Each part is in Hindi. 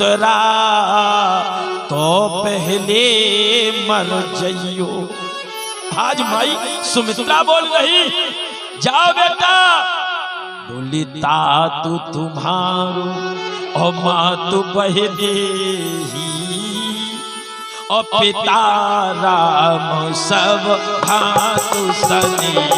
सुमित्रा तो पहले मर जइयो। आज माई सुमित्रा बोल रही, जाओ बेटा। बोली तातु तुम्हारो और मातु बहने ही और पिता राम सब भातु सने।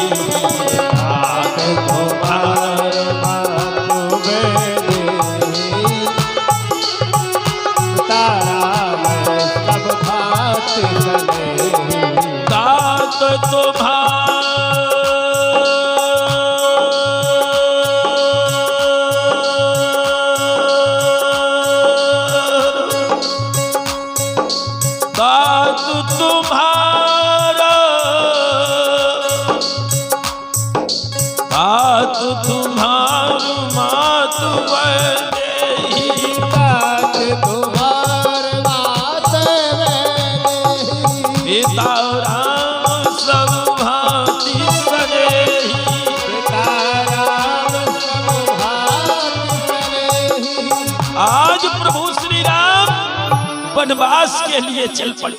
वनवास के लिए चल पड़े,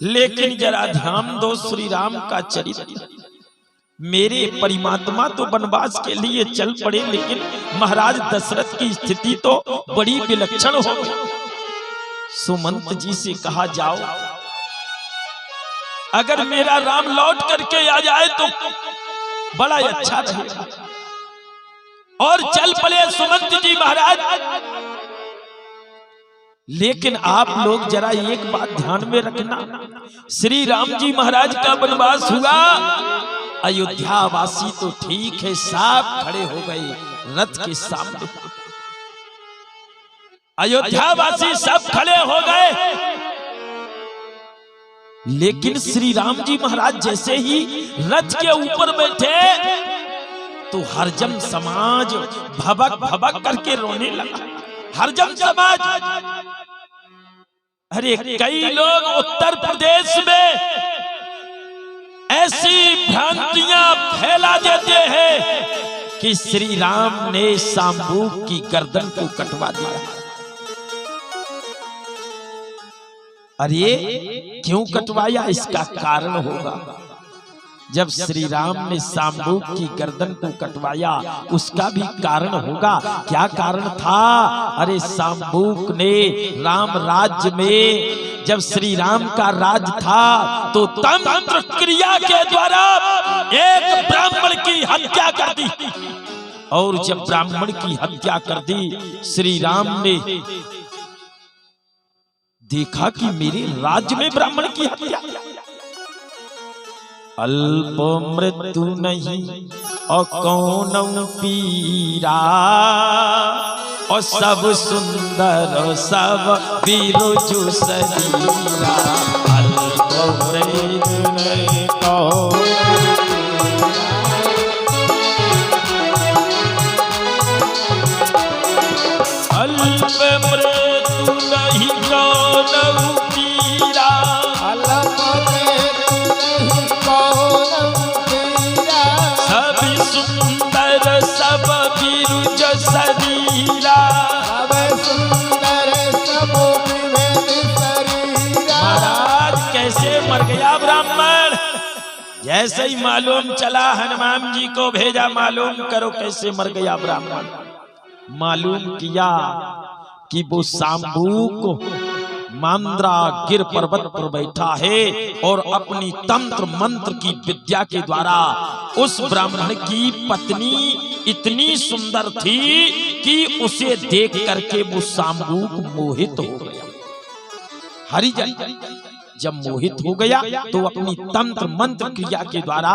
लेकिन जरा ध्यान दो श्री राम का चरित्र। मेरे परमात्मा तो वनवास के लिए चल पड़े, लेकिन महाराज दशरथ की स्थिति तो बड़ी विलक्षण हो गई। सुमंत जी से कहा, जाओ, अगर मेरा राम लौट करके आ जाए तो बड़ा अच्छा रहेगा। और चल पड़े सुमंत जी महाराज। लेकिन आप लोग जरा एक बात ध्यान में रखना, श्री राम जी महाराज का वनवास हुआ, अयोध्या वासी तो ठीक है, साफ खड़े हो गए रथ के सामने। अयोध्या वासी सब खड़े हो गए, लेकिन श्री राम जी महाराज जैसे ही रथ के ऊपर बैठे तो हरजम समाज भबक भबक करके रोने लगा। हरजम समाज, अरे कई लोग उत्तर प्रदेश में ऐसी भ्रांतियां फैला देते हैं कि श्री राम ने शांबूक की गर्दन को कटवा दिया। अरे क्यों कटवाया, इसका कारण होगा। जब श्री राम ने शांबूक की गर्दन को कटवाया, उसका भी कारण होगा। क्या कारण था? अरे शांबूक ने राम राज्य में, जब श्री राम का राज था, तो तंत्र क्रिया के द्वारा एक ब्राह्मण की हत्या कर दी। और जब ब्राह्मण की हत्या कर दी, श्री राम ने देखा कि मेरे राज्य में ब्राह्मण की हत्या। अल्प मृत्यु नहीं और कौन पीरा, और सब सुंदर सब बिरुजु शरीरा। अल्प मृत्यु नहीं कौन, अल्प मृत्यु नहीं कौन पीरा। महाराज कैसे मर गया ब्राह्मण? जैसे ही मालूम चला, हनुमान जी को भेजा, मालूम करो कैसे मर गया ब्राह्मण। मालूम किया कि वो शांबूक मांद्रा गिर पर्वत पर बैठा है और अपनी तंत्र मंत्र की विद्या के द्वारा उस ब्राह्मण की पत्नी इतनी सुंदर थी कि उसे देख करके वो शांबूक मोहित हो गया। हरिजन जब मोहित हो गया तो अपनी तंत्र मंत्र क्रिया के द्वारा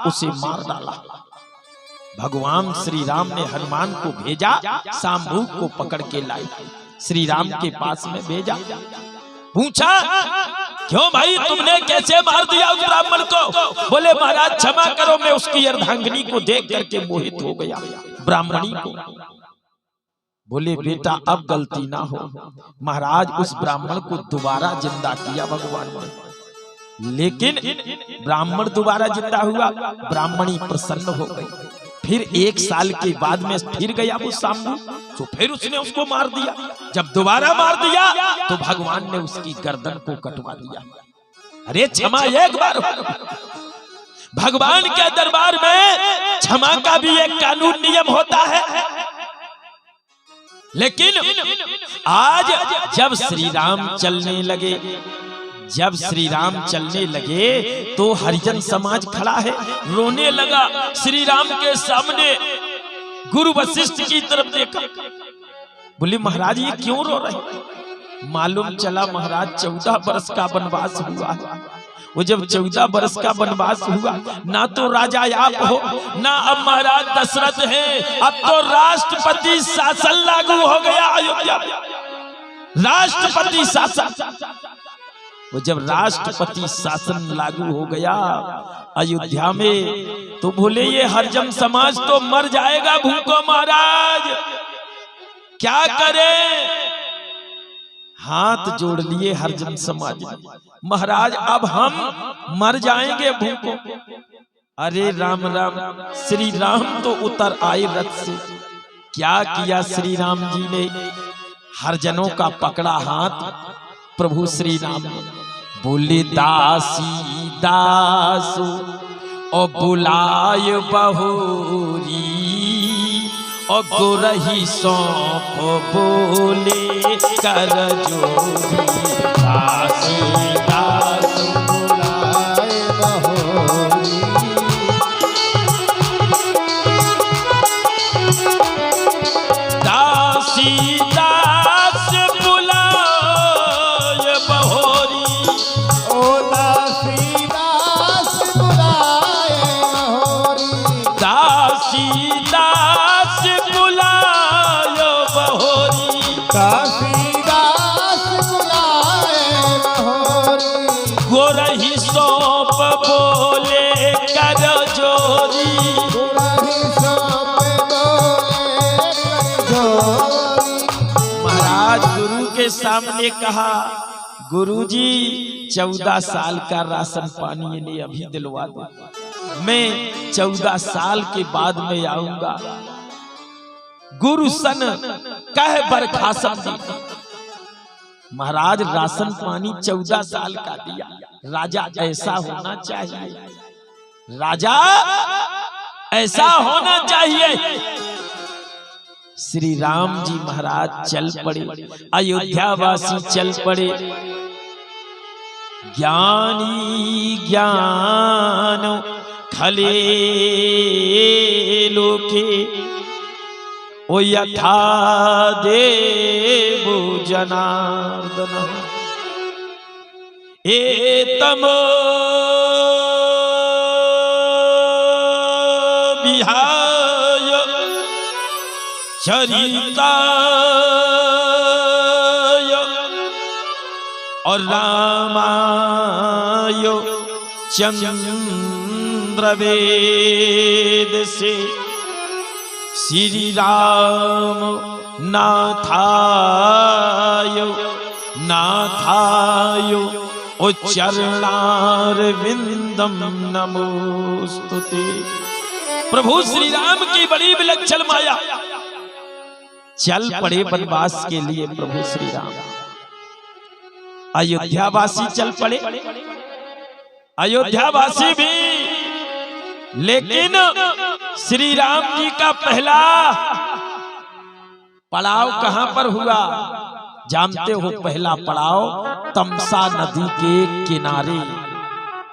उसे मार डाला। भगवान श्री राम ने हनुमान को भेजा, शांबूक को पकड़ के लाए, श्री राम के पास में भेजा। पूछा, क्यों भाई तुमने कैसे मार दिया उस ब्राह्मण को? बोले महाराज क्षमा करो, मैं उसकी अर्धांगिनी को देख करके मोहित हो गया, ब्राह्मणी को। बोले बेटा अब गलती ना हो। महाराज उस ब्राह्मण को दोबारा जिंदा किया भगवान ने, लेकिन ब्राह्मण दोबारा जिंदा हुआ, ब्राह्मणी प्रसन्न हो गई। फिर 1 साल के बाद में फिर गया वो सामने, तो फिर उसने उसको मार दिया। जब दोबारा मार दिया तो भगवान ने उसकी गर्दन को कटवा दिया। अरे क्षमा एक बार, भगवान के दरबार में क्षमा का भी एक कानून नियम होता है। लेकिन आज जब श्री राम चलने लगे, जब श्री राम चलने लगे तो हरिजन समाज खड़ा है, रोने लगा। श्री राम के सामने गुरु वशिष्ठ की तरफ देखा, बोले महाराज ये क्यों रो रहे? मालूम चला महाराज 14 वर्ष का वनवास हुआ है। वो जब 14 वर्ष का वनवास हुआ, ना तो राजा आप हो, ना अब महाराज दशरथ हैं, अब तो राष्ट्रपति शासन लागू हो गया अयोध्या में, राष्ट्रपति शासन। वो जब राष्ट्रपति शासन लागू हो गया अयोध्या में, तो बोले ये हरिजन समाज तो मर जाएगा भूखों महाराज, क्या करें? हाथ जोड़ लिए हरिजन समाज, महाराज अब हम मर जाएंगे भूखों। अरे राम राम, श्री राम तो उतर आए रथ से। क्या किया श्री राम जी ने? हरिजनों का पकड़ा हाथ प्रभु श्री राम ने, बोले दासी दासो ओ बुलाय बहोरी, और गोरही सौंप बोले कर जोरी, दासी दास बुलाए बहोरी, दासी दास बुलाए बहोरी, ओ दासी दास बुलाए बहोरी, दासी दास बुलायो बहोरी, दासी दास बुलाए बहोरी, गोरही सौंप बोले कर जोरी, गोरही सौंप बोले कर जोरी। महाराज गुरु के सामने कहा, गुरुजी 14 साल का राशन पानी इन्हें अभी दिलवा दो, मैं 14 साल के बाद में आऊंगा। गुरु सन कह बरखासन दी। महाराज राशन पानी 14 साल का दिया। राजा ऐसा होना चाहिए, राजा ऐसा होना चाहिए। श्री राम जी महाराज चल पड़े, अयोध्यावासी चल पड़े। ज्ञानी ज्ञान खले लोके, ओ यथा देवो जनार्दन, एतमो विहाय चरिताय और रामाय चंद्र वेद से, श्री राम नाथाय नाथाय ओ चरणार विंदम नमोस्तुते। प्रभु श्री राम की बड़ी विलक्षण माया। चल पड़े वनवास के लिए प्रभु श्री राम। अयोध्यावासी चल पड़े, अयोध्यावासी भी। लेकिन श्री राम जी का पहला पड़ाव कहां पर हुआ जानते हो? पहला पड़ाव तमसा नदी के किनारे।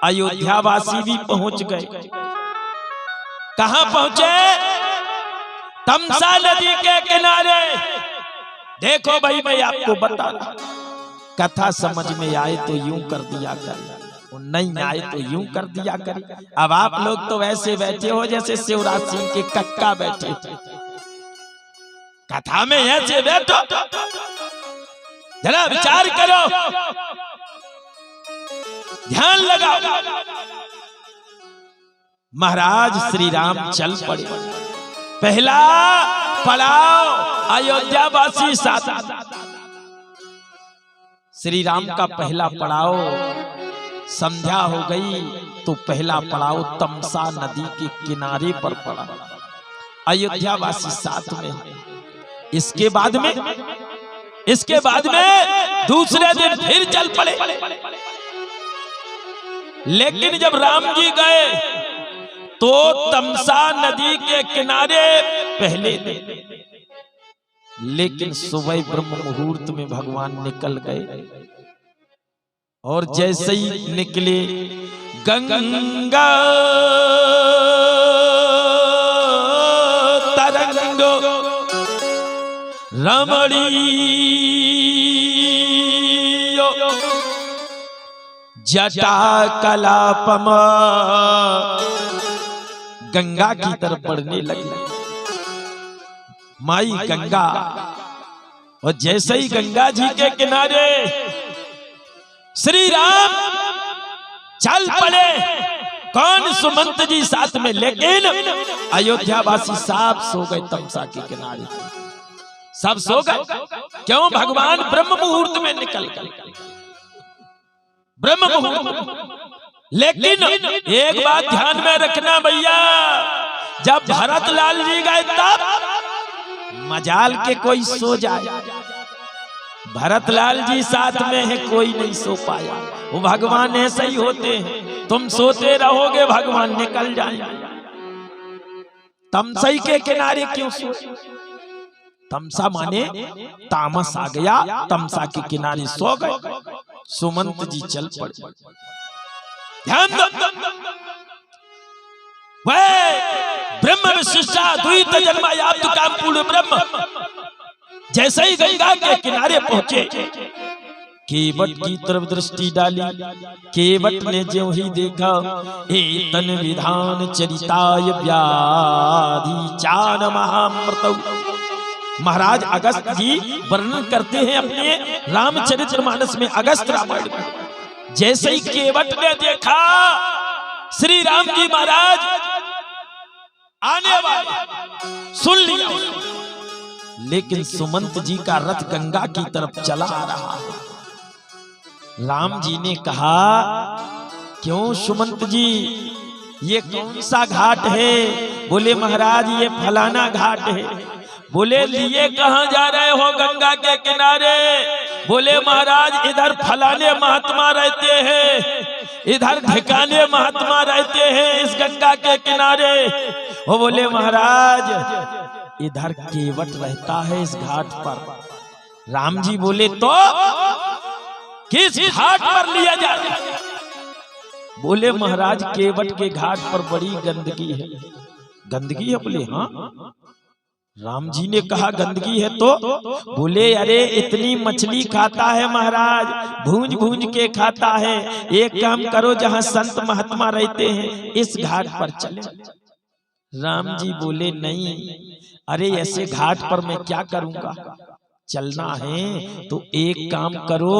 अयोध्यावासी भी पहुंच गए। कहां पहुंचे? तमसा नदी के किनारे। देखो भाई, मैं आपको बता रहा, कथा समझ में आए तो यूं कर दिया कर, नहीं आए तो यूं कर दिया कर। अब आप लोग तो वैसे बैठे हो जैसे शिवराज सिंह के कक्का बैठे थे। कथा में ऐसे बैठो, जरा विचार करो, ध्यान लगाओ। महाराज श्री राम चल पड़े। पहला पड़ाव अयोध्यावासी साथ। श्री राम का पहला पड़ाव, संध्या हो गई तो पहला पड़ाव तमसा नदी के किनारे पर पड़ा। अयोध्यावासी साथ में हैं। इसके बाद में दूसरे दिन फिर चल पड़े। लेकिन जब राम जी गए तो तमसा नदी के किनारे पहले दिन, लेकिन सुबह ब्रह्म मुहूर्त में भगवान निकल गए। और जैसे ही निकले गंगा तरंग रमणी जटा कलापम, गंगा की तरफ बढ़ने लगी माई गंगा। और जैसे ही गंगा जी के किनारे श्री राम चल पड़े, कौन सुमंत जी साथ में, लेकिन अयोध्यावासी सब सो गए। तमसा के किनारे सब सो गए। क्यों? भगवान ब्रह्म मुहूर्त में निकल गए, ब्रह्म मुहूर्त। लेकिन एक बात ध्यान में रखना भैया, जब भरत लाल जी गए तब मजाल के कोई सो जाए, भरत लाल जी साथ में है, कोई नहीं सो पाया। वो भगवान ऐसे ही होते हैं, तुम सोते रहोगे भगवान निकल जाएंगे। तमसई के किनारे क्यों सो? तमसा माने तामस आ गया, तमसा के किनारे सो गए। सुमंत जी चल पड़े। ध्यान दो, ब्रह्म विशिष्टा द्वैत जन्मायाप्त काम पूर्ण ब्रह्म। जैसे ही गंगा के किनारे पहुंचे, केवट की तरफ दृष्टि डाली। केवट ने जो ही देखा, एतन विधान चरिताय व्याधि चान महामृतौ। महाराज अगस्त जी वर्णन करते हैं अपने रामचरितमानस में, अगस्त रामायण में। जैसे ही केवट ने देखा श्री राम जी महाराज आने वाले, सुन लिया, लेकिन सुमंत जी का रथ गंगा की तरफ चला आ रहा है। राम जी ने कहा, क्यों सुमंत जी, ये कौन सा घाट है? बोले महाराज ये फलाना घाट है। बोले लिए कहां जा रहे हो? गंगा के किनारे। बोले महाराज इधर फलाने महात्मा रहते हैं, इधर ढिकाने महात्मा रहते हैं इस गंगा के किनारे। वो बोले महाराज इधर केवट रहता है इस घाट पर। राम जी बोले तो किस घाट पर लिया जा रहा है? बोले महाराज केवट के घाट पर बड़ी गंदगी है। गंदगी है? बोले हाँ। राम जी ने कहा गंदगी है तो? बोले अरे इतनी मछली खाता है महाराज, भूंज भूंज के खाता है। एक काम करो, जहाँ संत महात्मा रहते हैं इस घाट पर चले। राम जी बोले नहीं, अरे ऐसे घाट पर मैं क्या करूंगा? चलना है तो एक काम करो,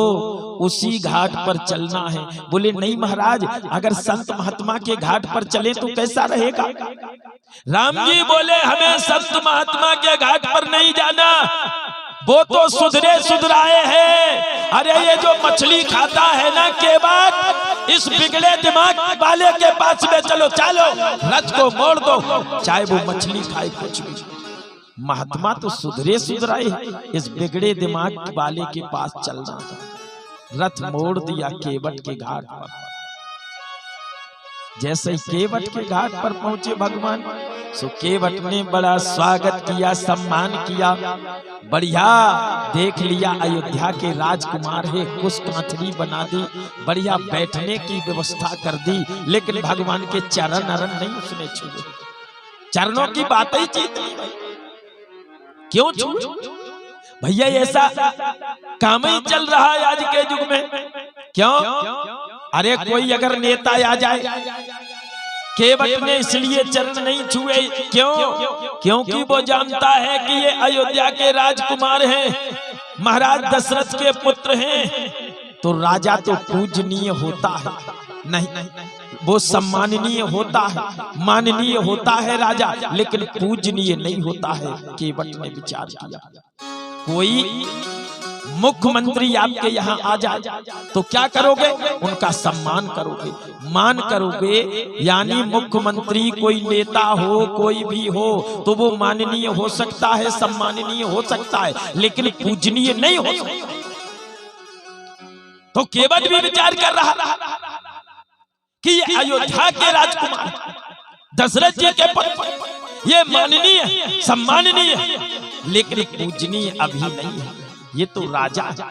उसी घाट पर चलना है। बोले नहीं महाराज, अगर संत महात्मा के घाट पर चले तो कैसा रहेगा? राम जी बोले हमें संत महात्मा के घाट पर नहीं जाना, वो तो सुधरे सुधराए हैं। अरे ये जो मछली खाता है ना केवट, इस बिगड़े दिमाग वाले के पास में चलो, चलो रथ को मोड़ दो, चाहे वो मछली खाए कुछ भी। महात्मा तो सुधरे सुधराए, इस बिगड़े दिमाग वाले के पास चलना। रथ मोड़ दिया केवट के घाट पर। जैसे ही केवट के घाट पर पहुंचे भगवान, सो केवट ने बड़ा स्वागत किया, सम्मान किया, बढ़िया देख लिया अयोध्या के राजकुमार है, कुछ कांथरी बना दी, बढ़िया बैठने की व्यवस्था कर दी। लेकिन भगवान के चरण अरण नहीं उसने छुए, चरणों की बात ही चीत नहीं। क्यों छू? भैया ऐसा काम ही चल रहा है आज के युग में। क्यों? अरे कोई अगर नेता आ जाए, केवट ने इसलिए चरण नहीं छुए, क्यों? क्योंकि वो जानता है कि ये अयोध्या के राजकुमार हैं, महाराज दशरथ के पुत्र हैं। तो राजा तो पूजनीय होता है, नहीं वो सम्माननीय होता है, माननीय होता है राजा, लेकिन पूजनीय नहीं होता है। केवट ने विचार किया, कोई मुख्यमंत्री आपके यहाँ आ जाए तो क्या करोगे? उनका सम्मान करोगे, मान करोगे। यानी मुख्यमंत्री कोई नेता हो, कोई भी हो, तो वो माननीय हो सकता है, सम्माननीय हो सकता है, लेकिन पूजनीय नहीं हो सकता। तो केवट भी विचार कर रहा कि ये अयोध्या के राजकुमार दशरथ जी के पुत्र ये माननीय सम्माननीय लेकिन पूजनीय अभी नहीं है, ये तो राजा है।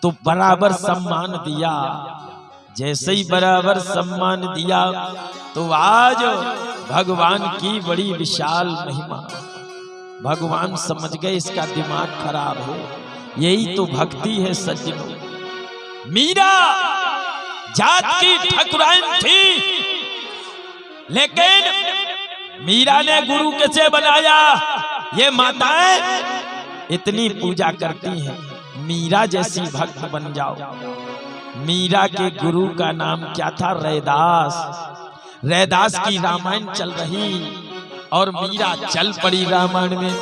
तो बराबर सम्मान दिया। जैसे ही बराबर सम्मान दिया तो आज भगवान की बड़ी विशाल महिमा। भगवान समझ गए इसका दिमाग खराब है। यही तो भक्ति है सज्जनों। मीरा जात की ठाकुराइन थी, लेकिन मीरा ने गुरु कैसे बनाया? ये माताएं इतनी पूजा करती हैं, मीरा जैसी भक्त बन जाओ। मीरा के गुरु का नाम क्या था? रैदास। रैदास की रामायण चल रही और मीरा चल पड़ी रामायण में।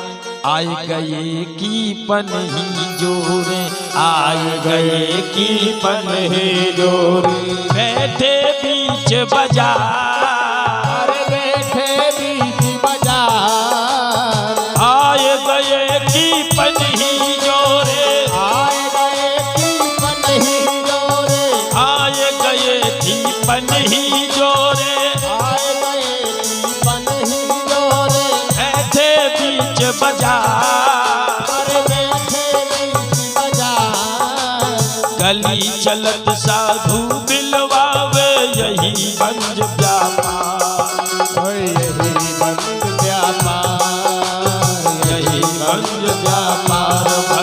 आए गए की पनही जोरे, आए गए की पनही जोरे, बैठे बीच बाजार, बैठे बीच बाजार, आए गए की पनही जोरे, आए गए की पनही जोरे, आए गए की पनही जोरे, आए गए की पनही जोरे, बैठे बीच बाजार, बैठे बीच बाजार, गली चलत साधु दिलवावे यही बंज व्यापार, यही बंद व्यापार, यही बंज व्यापार।